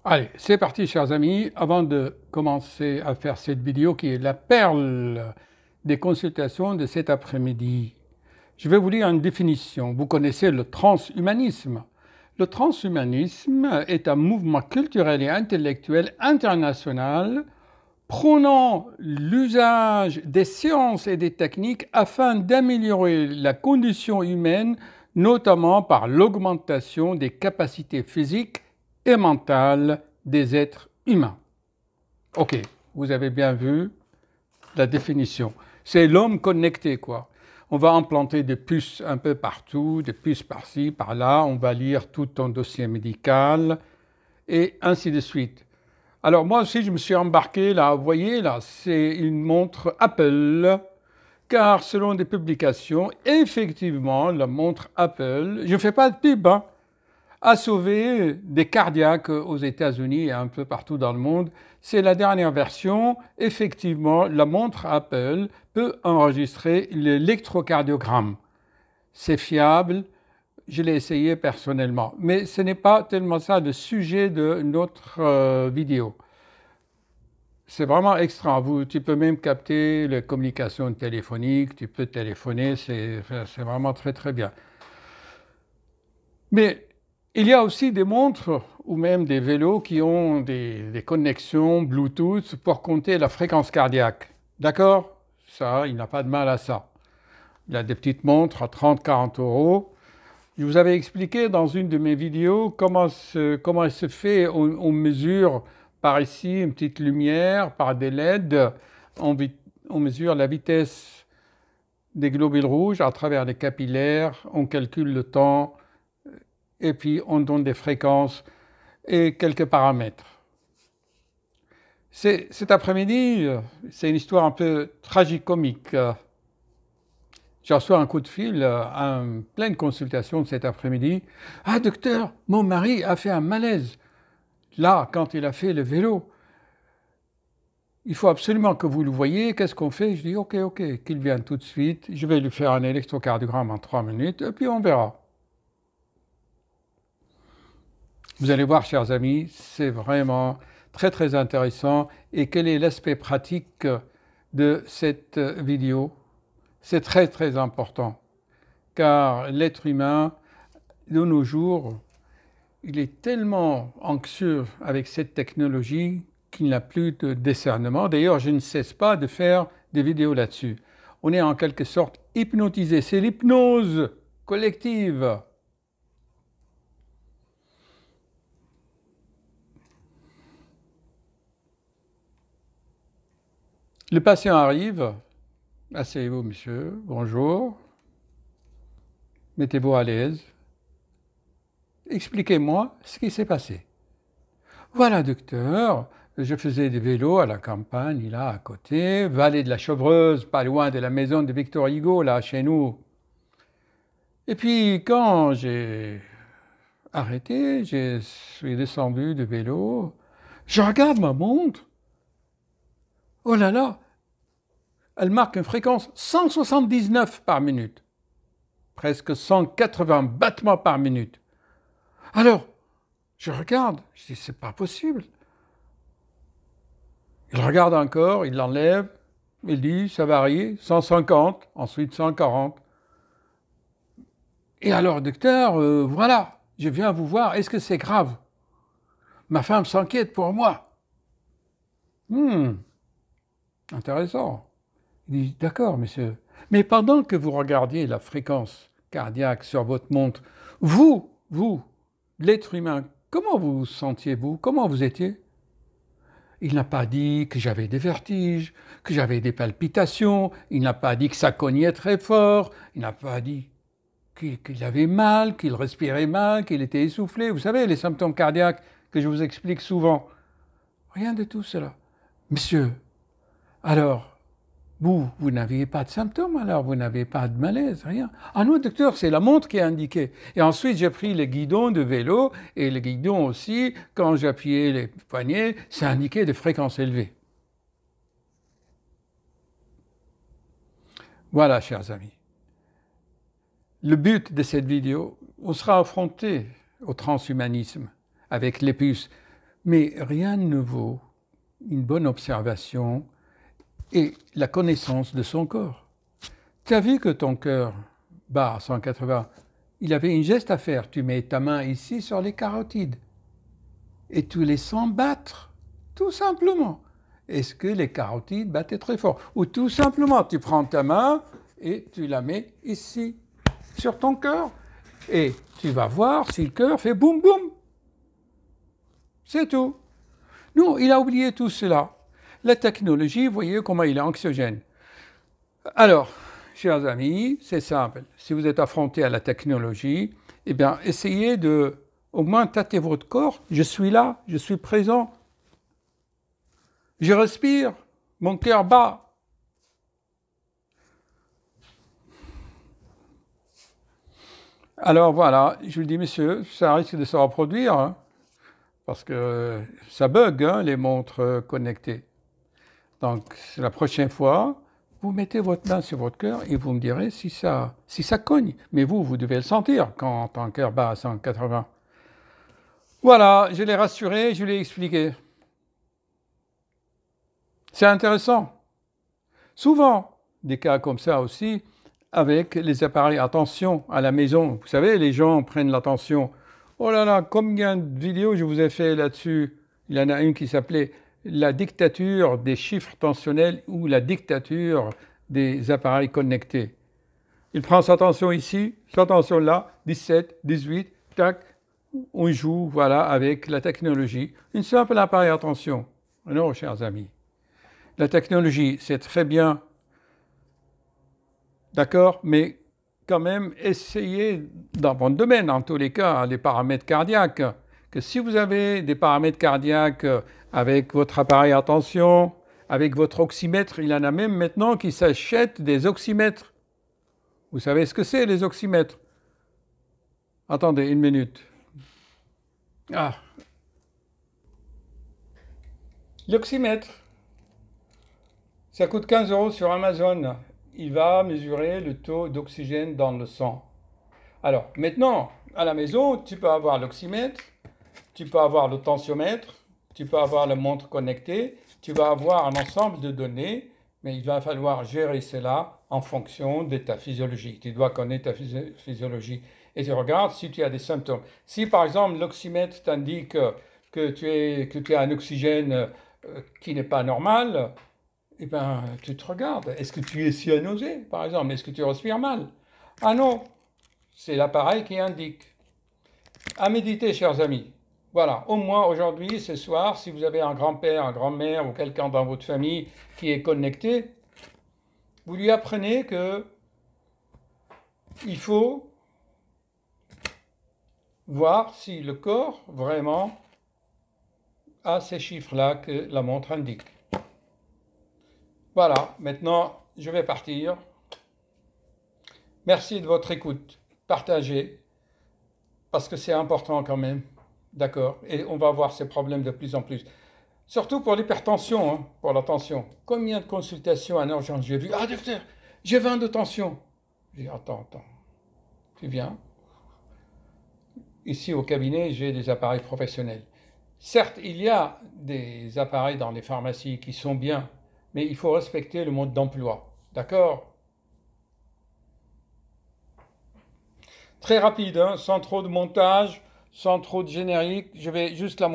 Allez, c'est parti chers amis. Avant de commencer à faire cette vidéo qui est la perle des consultations de cet après-midi, je vais vous lire une définition. Vous connaissez le transhumanisme. Le transhumanisme est un mouvement culturel et intellectuel international prônant l'usage des sciences et des techniques afin d'améliorer la condition humaine, notamment par l'augmentation des capacités physiques et mentale des êtres humains. Ok, vous avez bien vu la définition. C'est l'homme connecté, quoi. On va implanter des puces un peu partout, des puces par-ci, par-là, on va lire tout ton dossier médical, et ainsi de suite. Alors moi aussi, je me suis embarqué, là, vous voyez, là, c'est une montre Apple, car selon des publications, effectivement, la montre Apple, je ne fais pas de pub, hein, a sauvé des cardiaques aux États-Unis et un peu partout dans le monde. C'est la dernière version. Effectivement, la montre Apple peut enregistrer l'électrocardiogramme. C'est fiable, je l'ai essayé personnellement. Mais ce n'est pas tellement ça le sujet de notre vidéo. C'est vraiment extra. Tu peux même capter les communications téléphoniques, tu peux téléphoner, c'est vraiment très très bien. Mais il y a aussi des montres ou même des vélos qui ont des connexions Bluetooth pour compter la fréquence cardiaque. D'accord? Ça, il n'a pas de mal à ça. Il y a des petites montres à 30-40 €. Je vous avais expliqué dans une de mes vidéos comment il se fait. On mesure par ici une petite lumière, par des LED. On mesure la vitesse des globules rouges à travers les capillaires. On calcule le temps. Et puis on donne des fréquences et quelques paramètres. Cet après-midi, c'est une histoire un peu tragicomique. J'ai reçu un coup de fil, en pleine consultation de cet après-midi. « Ah docteur, mon mari a fait un malaise. Là, quand il a fait le vélo, il faut absolument que vous le voyiez. Qu'est-ce qu'on fait ?» Je dis « Ok, qu'il vienne tout de suite. Je vais lui faire un électrocardiogramme en 3 minutes et puis on verra. » Vous allez voir, chers amis, c'est vraiment très très intéressant. Et quel est l'aspect pratique de cette vidéo? C'est très très important, car l'être humain, de nos jours, il est tellement anxieux avec cette technologie qu'il n'a plus de discernement. D'ailleurs, je ne cesse pas de faire des vidéos là-dessus. On est en quelque sorte hypnotisé. C'est l'hypnose collective. Le patient arrive. Asseyez-vous, monsieur. Bonjour. Mettez-vous à l'aise. Expliquez-moi ce qui s'est passé. Voilà, docteur. Je faisais du vélo à la campagne, là, à côté, vallée de la Chevreuse, pas loin de la maison de Victor Hugo, là, chez nous. Et puis, quand j'ai arrêté, je suis descendu du vélo, je regarde ma montre. Oh là là, elle marque une fréquence 179 par minute, presque 180 battements par minute. Alors, je regarde, je dis, c'est pas possible. Il regarde encore, il l'enlève, il dit, ça varie, 150, ensuite 140. Et alors, docteur, voilà, je viens vous voir, est-ce que c'est grave? Ma femme s'inquiète pour moi. Intéressant. Il dit, d'accord, monsieur. Mais pendant que vous regardiez la fréquence cardiaque sur votre montre, vous, l'être humain, comment vous sentiez-vous? Comment vous étiez? Il n'a pas dit que j'avais des vertiges, que j'avais des palpitations, il n'a pas dit que ça cognait très fort, il n'a pas dit qu'il avait mal, qu'il respirait mal, qu'il était essoufflé. Vous savez, les symptômes cardiaques que je vous explique souvent. Rien de tout cela. Monsieur, alors, vous n'aviez pas de symptômes, alors vous n'avez pas de malaise, rien. Ah non, docteur, c'est la montre qui est indiquée. Et ensuite, j'ai pris le guidon de vélo, et le guidon aussi, quand j'appuyais les poignets, c'est indiqué de fréquence élevée. Voilà, chers amis. Le but de cette vidéo, on sera affronté au transhumanisme avec les puces. Mais rien ne vaut une bonne observation et la connaissance de son corps. Tu as vu que ton cœur bat à 180, il avait une geste à faire. Tu mets ta main ici sur les carotides et tu les sens battre, tout simplement. Est-ce que les carotides battaient très fort? Ou tout simplement, tu prends ta main et tu la mets ici, sur ton cœur, et tu vas voir si le cœur fait boum boum. C'est tout. Non, il a oublié tout cela. La technologie, vous voyez comment il est anxiogène. Alors, chers amis, c'est simple. Si vous êtes affrontés à la technologie, eh bien, essayez de au moins tâter votre corps. Je suis là, je suis présent. Je respire, mon cœur bat. Alors voilà, je vous dis, monsieur, ça risque de se reproduire, hein, parce que ça bug, hein, les montres connectées. Donc, la prochaine fois, vous mettez votre main sur votre cœur et vous me direz si ça cogne. Mais vous devez le sentir quand ton cœur bat à 180. Voilà, je l'ai rassuré, je l'ai expliqué. C'est intéressant. Souvent, des cas comme ça aussi, avec les appareils à tension à la maison. Vous savez, les gens prennent la tension. Oh là là, combien de vidéos je vous ai fait là-dessus. Il y en a une qui s'appelait la dictature des chiffres tensionnels ou la dictature des appareils connectés. Il prend sa tension ici, sa tension là, 17, 18, tac, on joue, voilà, avec la technologie. Une simple appareil à tension. Non, chers amis. La technologie, c'est très bien, d'accord, mais quand même, essayez dans votre domaine, en tous les cas, les paramètres cardiaques, que si vous avez des paramètres cardiaques avec votre appareil à tension, avec votre oxymètre, il y en a même maintenant qui s'achètent des oxymètres. Vous savez ce que c'est, les oxymètres? Attendez une minute. Ah. L'oxymètre, ça coûte 15 € sur Amazon. Il va mesurer le taux d'oxygène dans le sang. Alors, maintenant, à la maison, tu peux avoir l'oxymètre, tu peux avoir le tensiomètre, tu peux avoir la montre connectée, tu vas avoir un ensemble de données, mais il va falloir gérer cela en fonction de ta physiologie. Tu dois connaître ta physiologie. Et tu regardes si tu as des symptômes. Si par exemple l'oxymètre t'indique que tu as un oxygène qui n'est pas normal, eh bien, tu te regardes. Est-ce que tu es cyanosé, par exemple? Est-ce que tu respires mal? Ah non, c'est l'appareil qui indique. À méditer, chers amis. Voilà, au moins aujourd'hui, ce soir, si vous avez un grand-père, une grand-mère ou quelqu'un dans votre famille qui est connecté, vous lui apprenez que il faut voir si le corps vraiment a ces chiffres-là que la montre indique. Voilà, maintenant, je vais partir. Merci de votre écoute. Partagez, parce que c'est important quand même. D'accord? Et on va voir ces problèmes de plus en plus. Surtout pour l'hypertension, hein, pour la tension. Combien de consultations en urgence j'ai vu? Ah, docteur, j'ai 20 de tension. Je dis, attends, tu viens. Ici au cabinet, j'ai des appareils professionnels. Certes, il y a des appareils dans les pharmacies qui sont bien, mais il faut respecter le mode d'emploi. D'accord? Très rapide, hein, sans trop de montage, sans trop de générique. Je vais juste la montrer.